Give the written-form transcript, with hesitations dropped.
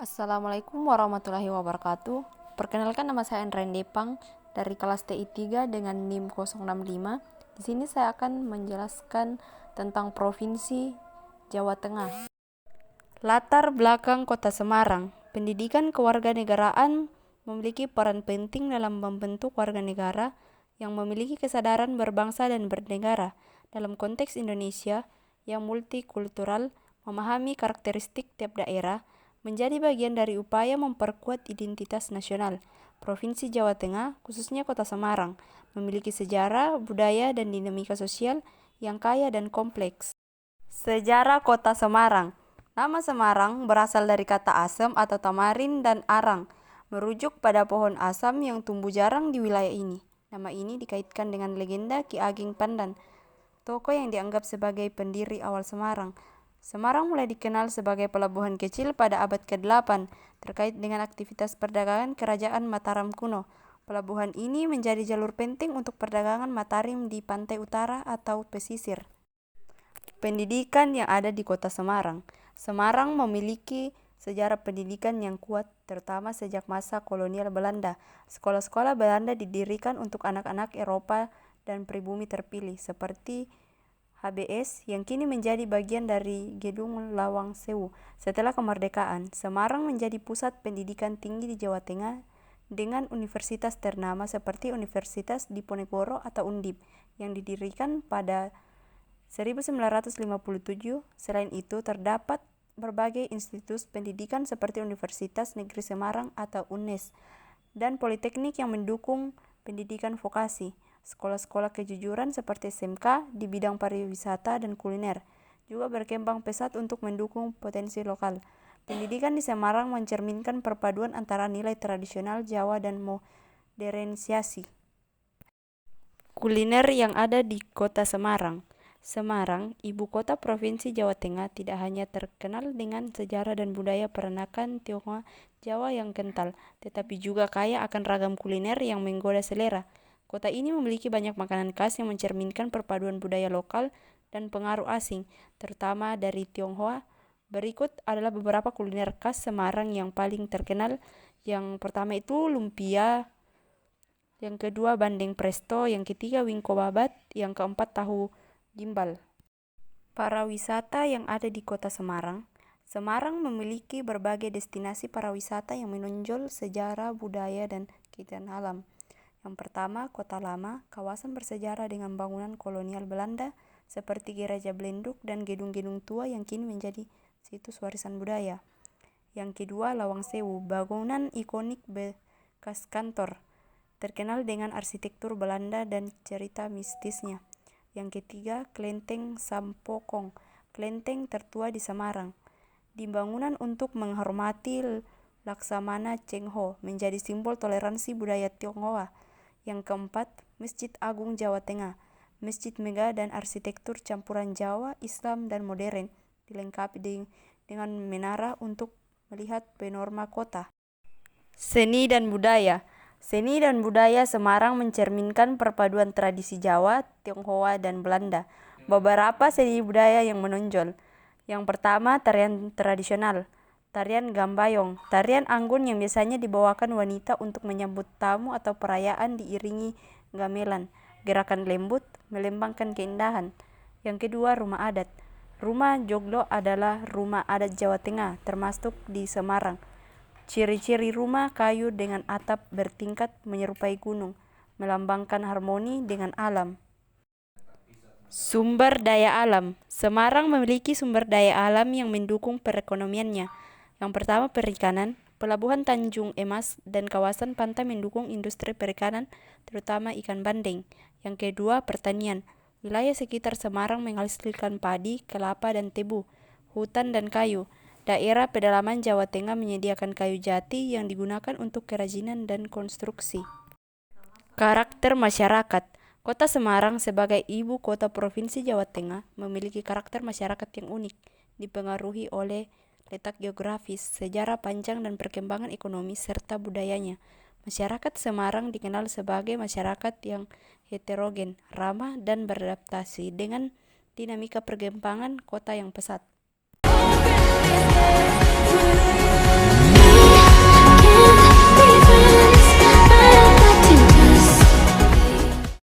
Assalamualaikum warahmatullahi wabarakatuh. Perkenalkan, nama saya Andren Depang dari kelas TI 3 dengan NIM 065. Di sini saya akan menjelaskan tentang Provinsi Jawa Tengah. Latar belakang Kota Semarang. Pendidikan kewarganegaraan memiliki peran penting dalam membentuk warga negara yang memiliki kesadaran berbangsa dan bernegara. Dalam konteks Indonesia yang multikultural, memahami karakteristik tiap daerah menjadi bagian dari upaya memperkuat identitas nasional. Provinsi Jawa Tengah, khususnya Kota Semarang, memiliki sejarah, budaya, dan dinamika sosial yang kaya dan kompleks. Sejarah Kota Semarang. Nama Semarang berasal dari kata asam atau tamarin dan arang, merujuk pada pohon asam yang tumbuh jarang di wilayah ini. Nama ini dikaitkan dengan legenda Ki Ageng Pandan, tokoh yang dianggap sebagai pendiri awal Semarang. Semarang mulai dikenal sebagai pelabuhan kecil pada abad ke-8 terkait dengan aktivitas perdagangan kerajaan Mataram kuno. Pelabuhan ini menjadi jalur penting untuk perdagangan Mataram di pantai utara atau pesisir. Pendidikan yang ada di Kota Semarang. Semarang memiliki sejarah pendidikan yang kuat, terutama sejak masa kolonial Belanda. Sekolah-sekolah Belanda didirikan untuk anak-anak Eropa dan pribumi terpilih, seperti HBS yang kini menjadi bagian dari Gedung Lawang Sewu. Setelah kemerdekaan, Semarang menjadi pusat pendidikan tinggi di Jawa Tengah dengan universitas ternama seperti Universitas Diponegoro atau Undip yang didirikan pada 1957. Selain itu, terdapat berbagai institusi pendidikan seperti Universitas Negeri Semarang atau UNES dan Politeknik yang mendukung pendidikan vokasi. Sekolah-sekolah kejujuran seperti SMK di bidang pariwisata dan kuliner juga berkembang pesat untuk mendukung potensi lokal. Pendidikan di Semarang mencerminkan perpaduan antara nilai tradisional Jawa dan modernisasi. Kuliner yang ada di Kota Semarang. Semarang, ibu kota Provinsi Jawa Tengah, tidak hanya terkenal dengan sejarah dan budaya peranakan Tionghoa Jawa yang kental, tetapi juga kaya akan ragam kuliner yang menggoda selera. Kota ini memiliki banyak makanan khas yang mencerminkan perpaduan budaya lokal dan pengaruh asing, terutama dari Tionghoa. Berikut adalah beberapa kuliner khas Semarang yang paling terkenal. Yang pertama itu lumpia, yang kedua bandeng presto, yang ketiga wingko babat, yang keempat tahu gimbal. Para wisata yang ada di Kota Semarang. Semarang memiliki berbagai destinasi pariwisata yang menonjol sejarah, budaya, dan keindahan alam. Yang pertama, Kota Lama, kawasan bersejarah dengan bangunan kolonial Belanda seperti Gereja Belenduk dan gedung-gedung tua yang kini menjadi situs warisan budaya. Yang kedua, Lawang Sewu, bangunan ikonik bekas kantor, terkenal dengan arsitektur Belanda dan cerita mistisnya. Yang ketiga, Klenteng Sampokong, kelenteng tertua di Semarang, dibangunan untuk menghormati Laksamana Cheng Ho, menjadi simbol toleransi budaya Tionghoa. Yang keempat, Masjid Agung Jawa Tengah, masjid megah dan arsitektur campuran Jawa, Islam, dan modern, dilengkapi dengan menara untuk melihat panorama kota. Seni dan budaya. Seni dan budaya Semarang mencerminkan perpaduan tradisi Jawa, Tionghoa, dan Belanda. Beberapa seni budaya yang menonjol. Yang pertama, tarian tradisional. Tarian Gambayong, tarian anggun yang biasanya dibawakan wanita untuk menyambut tamu atau perayaan diiringi gamelan. Gerakan lembut melembangkan keindahan. Yang kedua, rumah adat. Rumah joglo adalah rumah adat Jawa Tengah, termasuk di Semarang. Ciri-ciri rumah kayu dengan atap bertingkat menyerupai gunung, melambangkan harmoni dengan alam. Sumber daya alam. Semarang memiliki sumber daya alam yang mendukung perekonomiannya. Yang pertama, perikanan. Pelabuhan Tanjung Emas dan kawasan pantai mendukung industri perikanan, terutama ikan bandeng. Yang kedua, pertanian. Wilayah sekitar Semarang menghasilkan padi, kelapa, dan tebu, hutan dan kayu. Daerah pedalaman Jawa Tengah menyediakan kayu jati yang digunakan untuk kerajinan dan konstruksi. Karakter masyarakat. Kota Semarang sebagai ibu kota Provinsi Jawa Tengah memiliki karakter masyarakat yang unik, dipengaruhi oleh letak geografis, sejarah panjang, dan perkembangan ekonomi serta budayanya. Masyarakat Semarang dikenal sebagai masyarakat yang heterogen, ramah, dan beradaptasi dengan dinamika perkembangan kota yang pesat.